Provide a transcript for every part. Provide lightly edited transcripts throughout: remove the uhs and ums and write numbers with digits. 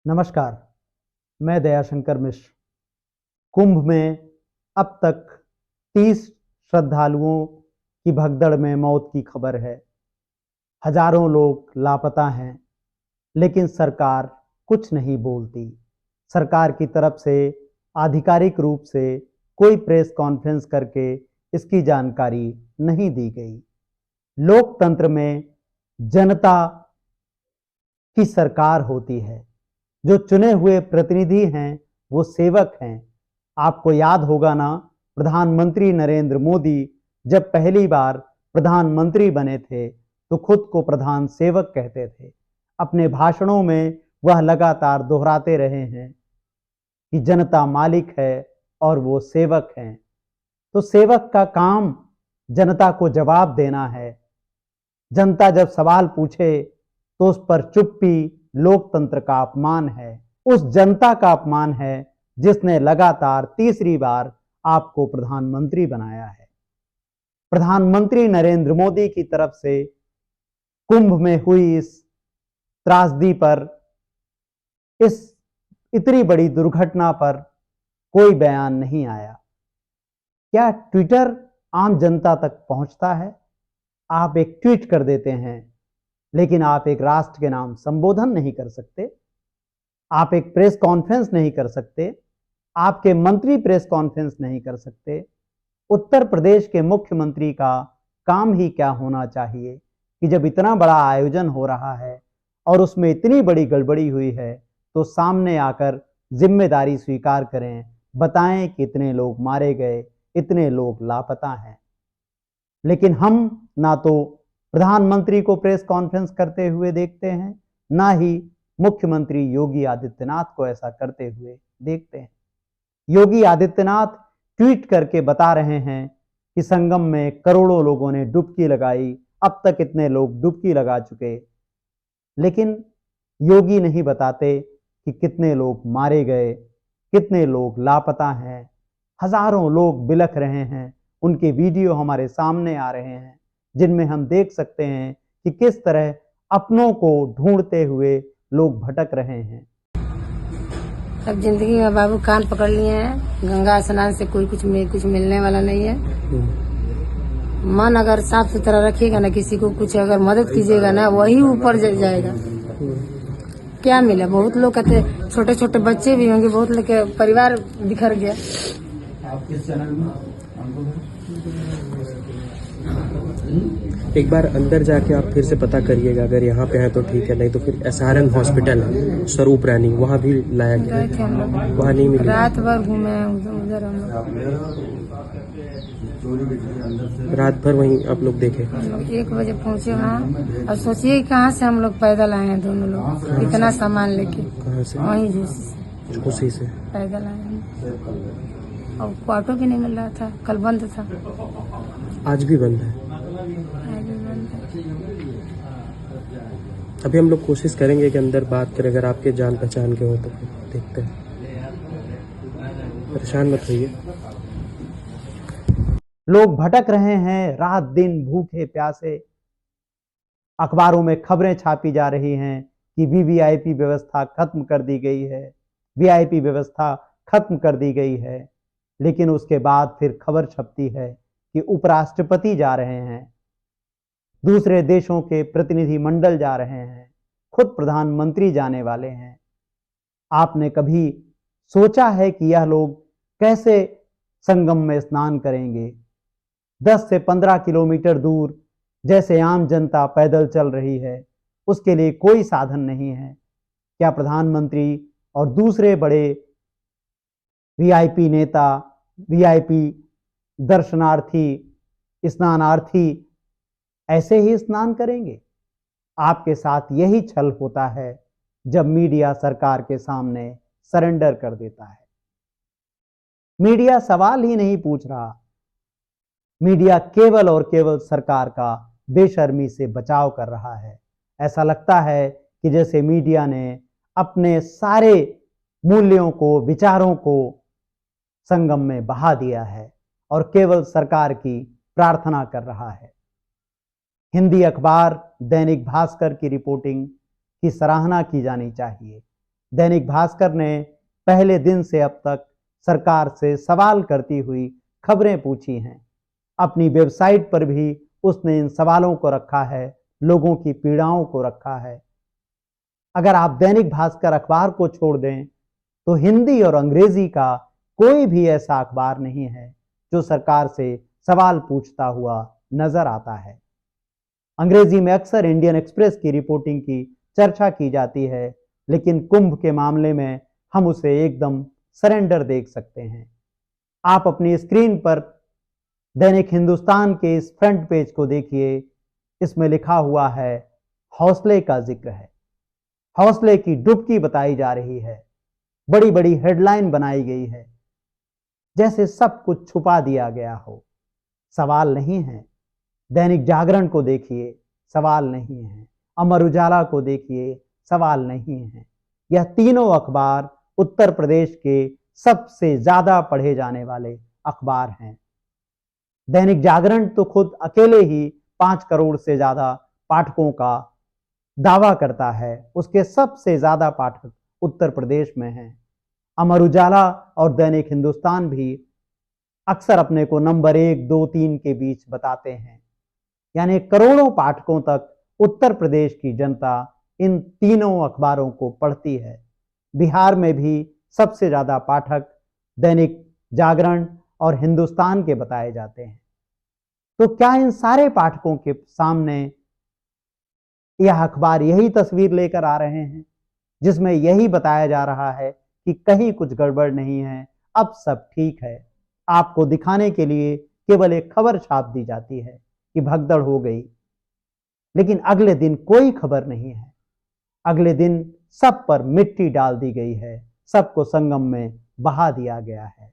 नमस्कार, मैं दयाशंकर मिश्र। कुंभ में अब तक 30 श्रद्धालुओं की भगदड़ में मौत की खबर है। हजारों लोग लापता हैं, लेकिन सरकार कुछ नहीं बोलती। सरकार की तरफ से आधिकारिक रूप से कोई प्रेस कॉन्फ्रेंस करके इसकी जानकारी नहीं दी गई। लोकतंत्र में जनता की सरकार होती है। जो चुने हुए प्रतिनिधि हैं वो सेवक हैं। आपको याद होगा ना, प्रधानमंत्री नरेंद्र मोदी जब पहली बार प्रधानमंत्री बने थे तो खुद को प्रधान सेवक कहते थे। अपने भाषणों में वह लगातार दोहराते रहे हैं कि जनता मालिक है और वो सेवक हैं। तो सेवक का काम जनता को जवाब देना है। जनता जब सवाल पूछे तो उस पर चुप्पी लोकतंत्र का अपमान है। उस जनता का अपमान है जिसने लगातार तीसरी बार आपको प्रधानमंत्री बनाया है। प्रधानमंत्री नरेंद्र मोदी की तरफ से कुंभ में हुई इस त्रासदी पर, इस इतनी बड़ी दुर्घटना पर कोई बयान नहीं आया। क्या ट्विटर आम जनता तक पहुंचता है? आप एक ट्वीट कर देते हैं, लेकिन आप एक राष्ट्र के नाम संबोधन नहीं कर सकते। आप एक प्रेस कॉन्फ्रेंस नहीं कर सकते। आपके मंत्री प्रेस कॉन्फ्रेंस नहीं कर सकते। उत्तर प्रदेश के मुख्यमंत्री का काम ही क्या होना चाहिए कि जब इतना बड़ा आयोजन हो रहा है और उसमें इतनी बड़ी गड़बड़ी हुई है तो सामने आकर जिम्मेदारी स्वीकार करें, बताएं कि इतने लोग मारे गए, इतने लोग लापता हैं। लेकिन हम ना तो प्रधानमंत्री को प्रेस कॉन्फ्रेंस करते हुए देखते हैं, ना ही मुख्यमंत्री योगी आदित्यनाथ को ऐसा करते हुए देखते हैं। योगी आदित्यनाथ ट्वीट करके बता रहे हैं कि संगम में करोड़ों लोगों ने डुबकी लगाई, अब तक इतने लोग डुबकी लगा चुके। लेकिन योगी नहीं बताते कि कितने लोग मारे गए, कितने लोग लापता हैं। हजारों लोग बिलख रहे हैं। उनके वीडियो हमारे सामने आ रहे हैं जिनमें हम देख सकते हैं कि किस तरह अपनों को ढूंढते हुए लोग भटक रहे हैं। अब जिंदगी में बाबू कान पकड़ लिए हैं। गंगा स्नान से कोई कुछ मिलने वाला नहीं है। मन अगर साफ सुथरा रखिएगा ना, किसी को कुछ अगर मदद कीजिएगा ना, वही ऊपर जाएगा। क्या मिला? बहुत लोग कहते, छोटे छोटे बच्चे भी होंगे, बहुत लोग के परिवार बिखर गया। आप किस चैनल में? एक बार अंदर जाके आप फिर से पता करिएगा, अगर यहाँ पे है तो ठीक है, नहीं तो फिर SRN हॉस्पिटल है स्वरूप रैनी, वहाँ भी लाया गया, वहाँ नहीं मिला। रात भर घूमे उधर हम लोग, रात भर वहीं आप लोग देखे। हम लोग 1 बजे पहुँचे वहाँ। और सोचिए कहाँ से हम लोग पैदल आए हैं, दोनों लोग इतना सामान लेके। कहाँ से? वहीं झूसी से पैदल आए हैं। और ऑटो भी नहीं मिल रहा था, कल बंद था। आज भी बंद है। आज भी बंद है। अभी हम लोग कोशिश करेंगे कि अंदर बात करें, अगर आपके जान पहचान के हो तो देखते हैं। परेशान मत होइए। लोग भटक रहे हैं रात दिन भूखे प्यासे। अखबारों में खबरें छापी जा रही हैं कि वीवीआईपी व्यवस्था खत्म कर दी गई है, वीआईपी व्यवस्था खत्म कर दी गई है। लेकिन उसके बाद फिर खबर छपती है कि उपराष्ट्रपति जा रहे हैं, दूसरे देशों के प्रतिनिधि मंडल जा रहे हैं, खुद प्रधानमंत्री जाने वाले हैं। आपने कभी सोचा है कि यह लोग कैसे संगम में स्नान करेंगे? 10 से 15 किलोमीटर दूर जैसे आम जनता पैदल चल रही है, उसके लिए कोई साधन नहीं है। क्या प्रधानमंत्री और दूसरे बड़े वीआईपी नेता, वीआईपी दर्शनार्थी, स्नानार्थी ऐसे ही स्नान करेंगे? आपके साथ यही छल होता है जब मीडिया सरकार के सामने सरेंडर कर देता है। मीडिया सवाल ही नहीं पूछ रहा। मीडिया केवल और केवल सरकार का बेशर्मी से बचाव कर रहा है। ऐसा लगता है कि जैसे मीडिया ने अपने सारे मूल्यों को, विचारों को संगम में बहा दिया है और केवल सरकार की प्रार्थना कर रहा है। हिंदी अखबार दैनिक भास्कर की रिपोर्टिंग की सराहना की जानी चाहिए। दैनिक भास्कर ने पहले दिन से अब तक सरकार से सवाल करती हुई खबरें पूछी हैं। अपनी वेबसाइट पर भी उसने इन सवालों को रखा है, लोगों की पीड़ाओं को रखा है। अगर आप दैनिक भास्कर अखबार को छोड़ दें तो हिंदी और अंग्रेजी का कोई भी ऐसा अखबार नहीं है जो सरकार से सवाल पूछता हुआ नजर आता है। अंग्रेजी में अक्सर इंडियन एक्सप्रेस की रिपोर्टिंग की चर्चा की जाती है, लेकिन कुंभ के मामले में हम उसे एकदम सरेंडर देख सकते हैं। आप अपनी स्क्रीन पर दैनिक हिंदुस्तान के इस फ्रंट पेज को देखिए। इसमें लिखा हुआ है, हौसले का जिक्र है। हौसले की डुबकी बताई जा रही है। बड़ी बड़ी हेडलाइन बनाई गई है, जैसे सब कुछ छुपा दिया गया हो। सवाल नहीं है। दैनिक जागरण को देखिए, सवाल नहीं है। अमर उजाला को देखिए, सवाल नहीं है। यह तीनों अखबार उत्तर प्रदेश के सबसे ज्यादा पढ़े जाने वाले अखबार हैं। दैनिक जागरण तो खुद अकेले ही 5 करोड़ से ज्यादा पाठकों का दावा करता है। उसके सबसे ज्यादा पाठक उत्तर प्रदेश में हैं। अमर उजाला और दैनिक हिंदुस्तान भी अक्सर अपने को नंबर 1, 2, 3 के बीच बताते हैं। यानी करोड़ों पाठकों तक उत्तर प्रदेश की जनता इन तीनों अखबारों को पढ़ती है। बिहार में भी सबसे ज्यादा पाठक दैनिक जागरण और हिंदुस्तान के बताए जाते हैं। तो क्या इन सारे पाठकों के सामने यह अखबार यही तस्वीर लेकर आ रहे हैं, जिसमें यही बताया जा रहा है कि कहीं कुछ गड़बड़ नहीं है, अब सब ठीक है? आपको दिखाने के लिए केवल एक खबर छाप दी जाती है कि भगदड़ हो गई, लेकिन अगले दिन कोई खबर नहीं है। अगले दिन सब पर मिट्टी डाल दी गई है, सबको संगम में बहा दिया गया है।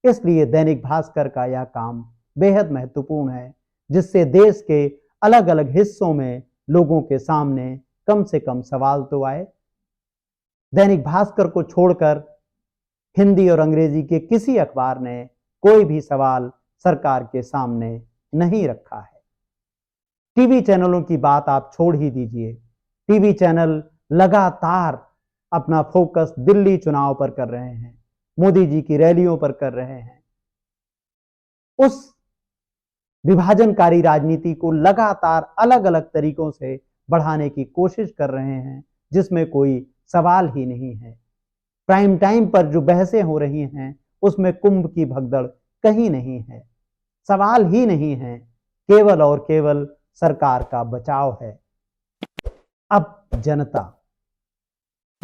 इसलिए दैनिक भास्कर का यह काम बेहद महत्वपूर्ण है, जिससे देश के अलग अलग हिस्सों में लोगों के सामने कम से कम सवाल तो आए। दैनिक भास्कर को छोड़कर हिंदी और अंग्रेजी के किसी अखबार ने कोई भी सवाल सरकार के सामने नहीं रखा है। टीवी चैनलों की बात आप छोड़ ही दीजिए। टीवी चैनल लगातार अपना फोकस दिल्ली चुनाव पर कर रहे हैं, मोदी जी की रैलियों पर कर रहे हैं। उस विभाजनकारी राजनीति को लगातार अलग अलग तरीकों से बढ़ाने की कोशिश कर रहे हैं, जिसमें कोई सवाल ही नहीं है। प्राइम टाइम पर जो बहसें हो रही हैं, उसमें कुंभ की भगदड़ कहीं नहीं है। सवाल ही नहीं है, केवल और केवल सरकार का बचाव है। अब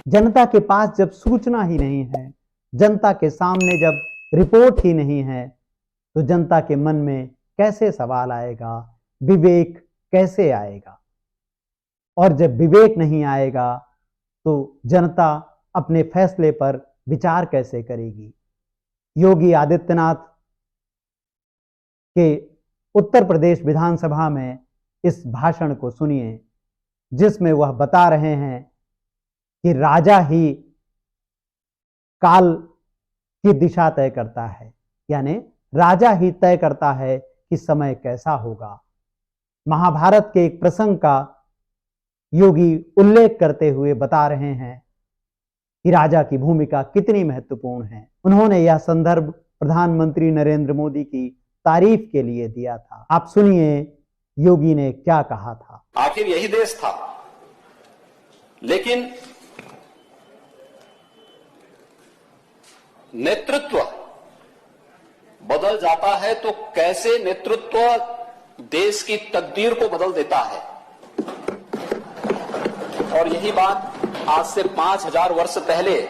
जनता के पास जब सूचना ही नहीं है, जनता के सामने जब रिपोर्ट ही नहीं है, तो जनता के मन में कैसे सवाल आएगा, विवेक कैसे आएगा? और जब विवेक नहीं आएगा तो जनता अपने फैसले पर विचार कैसे करेगी? योगी आदित्यनाथ के उत्तर प्रदेश विधानसभा में इस भाषण को सुनिए, जिसमें वह बता रहे हैं कि राजा ही काल की दिशा तय करता है, यानी राजा ही तय करता है कि समय कैसा होगा। महाभारत के एक प्रसंग का योगी उल्लेख करते हुए बता रहे हैं कि राजा की भूमिका कितनी महत्वपूर्ण है। उन्होंने यह संदर्भ प्रधानमंत्री नरेंद्र मोदी की तारीफ के लिए दिया था। आप सुनिए योगी ने क्या कहा था। आखिर यही देश था, लेकिन नेतृत्व बदल जाता है तो कैसे नेतृत्व देश की तकदीर को बदल देता है। और यही बात आज से 5000 वर्ष पहले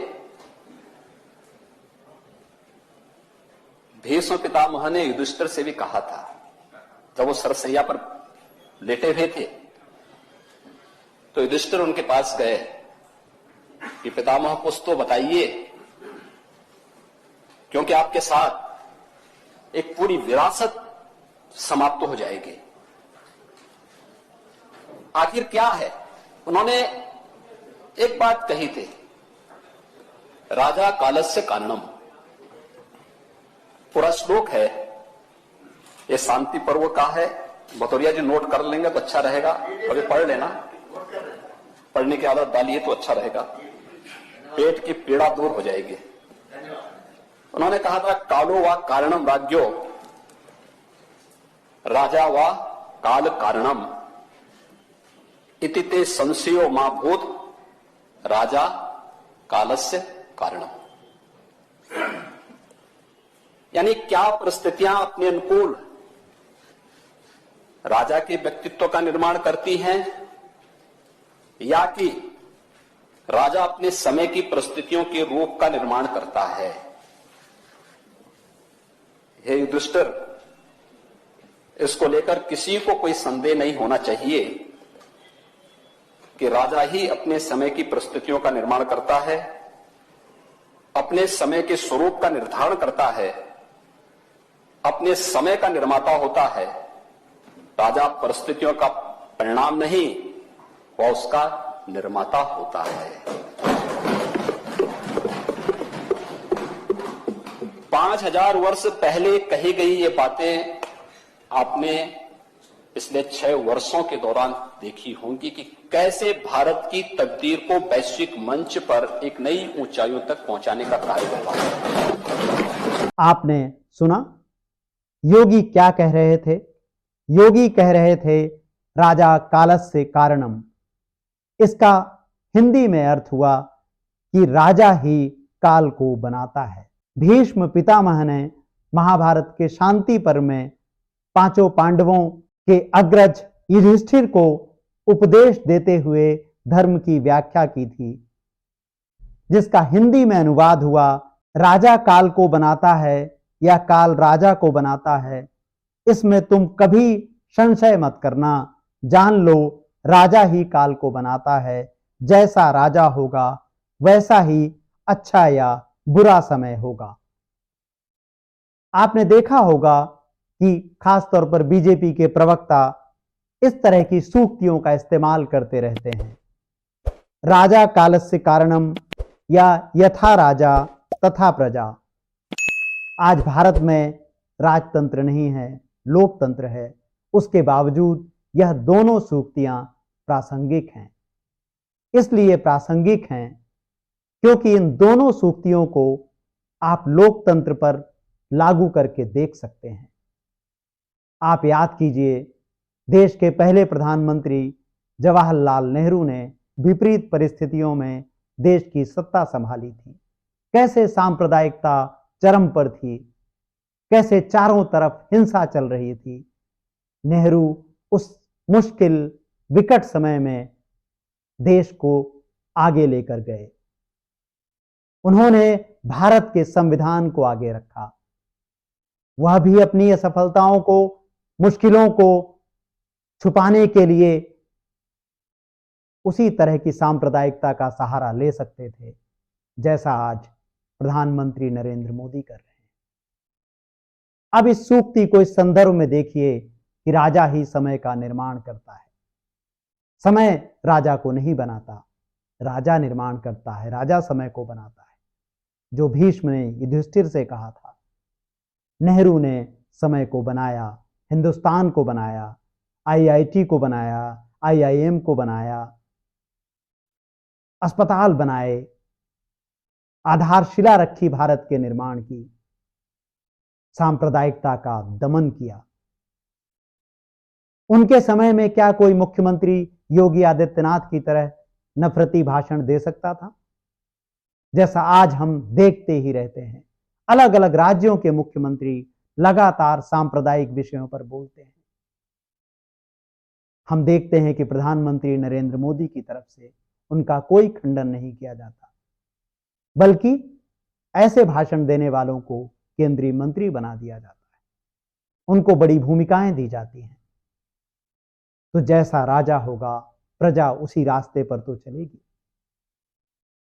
भीष्म पितामह ने युधिष्ठिर से भी कहा था, जब वो सरसैया पर लेटे हुए थे तो युधिष्ठिर उनके पास गए कि पितामह कुछ तो बताइए, क्योंकि आपके साथ एक पूरी विरासत समाप्त हो जाएगी। आखिर क्या है? उन्होंने एक बात कही थी, राजा कालस्य कारणम। पूरा श्लोक है, ये शांति पर्व का है। भतौरिया जी नोट कर लेंगे तो अच्छा रहेगा, कभी पढ़ लेना, पढ़ने की आदत डालिए तो अच्छा रहेगा। पेट की पीड़ा दूर हो जाएगी। उन्होंने कहा था, कालो व कारणम राज्यो, राजा व काल कारणम, इति ते संशयो मा भूत, राजा कालस्य कारणम। यानी क्या परिस्थितियां अपने अनुकूल राजा के व्यक्तित्व का निर्माण करती हैं, या कि राजा अपने समय की परिस्थितियों के रूप का निर्माण करता है। हे युधिष्ठिर, इसको लेकर किसी को कोई संदेह नहीं होना चाहिए कि राजा ही अपने समय की परिस्थितियों का निर्माण करता है, अपने समय के स्वरूप का निर्धारण करता है, अपने समय का निर्माता होता है। राजा परिस्थितियों का परिणाम नहीं, वह उसका निर्माता होता है। 5000 वर्ष पहले कही गई ये बातें आपने पिछले 6 वर्षों के दौरान देखी होंगी कि कैसे भारत की तकदीर को वैश्विक मंच पर एक नई ऊंचाइयों तक पहुंचाने का कार्य हुआ है। आपने सुना योगी क्या कह रहे थे? योगी कह रहे थे राजा कालस्य कारणम। इसका हिंदी में अर्थ हुआ कि राजा ही काल को बनाता है। भीष्म पितामह ने महाभारत के शांति पर्व में 5 पांडवों के अग्रज युधिष्ठिर को उपदेश देते हुए धर्म की व्याख्या की थी, जिसका हिंदी में अनुवाद हुआ, राजा काल को बनाता है या काल राजा को बनाता है, इसमें तुम कभी संशय मत करना। जान लो राजा ही काल को बनाता है। जैसा राजा होगा वैसा ही अच्छा या बुरा समय होगा। आपने देखा होगा कि खासतौर पर बीजेपी के प्रवक्ता इस तरह की सूक्तियों का इस्तेमाल करते रहते हैं। राजा कालस्य कारणम या यथा राजा तथा प्रजा। आज भारत में राजतंत्र नहीं है, लोकतंत्र है। उसके बावजूद यह दोनों सूक्तियां प्रासंगिक हैं। इसलिए प्रासंगिक हैं क्योंकि इन दोनों सूक्तियों को आप लोकतंत्र पर लागू करके देख सकते हैं। आप याद कीजिए, देश के पहले प्रधानमंत्री जवाहरलाल नेहरू ने विपरीत परिस्थितियों में देश की सत्ता संभाली थी। कैसे सांप्रदायिकता चरम पर थी, कैसे चारों तरफ हिंसा चल रही थी। नेहरू उस मुश्किल विकट समय में देश को आगे लेकर गए। उन्होंने भारत के संविधान को आगे रखा। वह भी अपनी असफलताओं को, मुश्किलों को छुपाने के लिए उसी तरह की सांप्रदायिकता का सहारा ले सकते थे जैसा आज प्रधानमंत्री नरेंद्र मोदी कर रहे हैं। अब इस सूक्ति को इस संदर्भ में देखिए कि राजा ही समय का निर्माण करता है। समय राजा को नहीं बनाता, राजा निर्माण करता है, राजा समय को बनाता है। जो भीष्म ने युधिष्ठिर से कहा था, नेहरू ने समय को बनाया, हिंदुस्तान को बनाया, आईआईटी को बनाया, आईआईएम को बनाया, अस्पताल बनाए, आधारशिला रखी भारत के निर्माण की, सांप्रदायिकता का दमन किया। उनके समय में क्या कोई मुख्यमंत्री योगी आदित्यनाथ की तरह नफरती भाषण दे सकता था? जैसा आज हम देखते ही रहते हैं, अलग अलग राज्यों के मुख्यमंत्री लगातार सांप्रदायिक विषयों पर बोलते हैं। हम देखते हैं कि प्रधानमंत्री नरेंद्र मोदी की तरफ से उनका कोई खंडन नहीं किया जाता, बल्कि ऐसे भाषण देने वालों को केंद्रीय मंत्री बना दिया जाता है, उनको बड़ी भूमिकाएं दी जाती हैं। तो जैसा राजा होगा प्रजा उसी रास्ते पर तो चलेगी।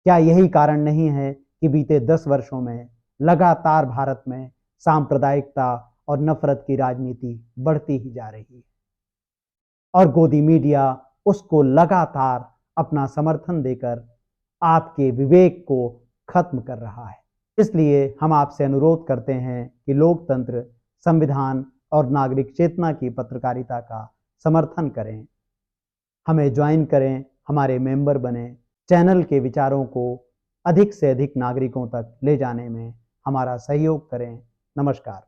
क्या यही कारण नहीं है कि बीते 10 वर्षों में लगातार भारत में सांप्रदायिकता और नफरत की राजनीति बढ़ती ही जा रही है और गोदी मीडिया उसको लगातार अपना समर्थन देकर आपके विवेक को खत्म कर रहा है। इसलिए हम आपसे अनुरोध करते हैं कि लोकतंत्र, संविधान और नागरिक चेतना की पत्रकारिता का समर्थन करें, हमें ज्वाइन करें, हमारे मेंबर बने, चैनल के विचारों को अधिक से अधिक नागरिकों तक ले जाने में हमारा सहयोग करें। नमस्कार।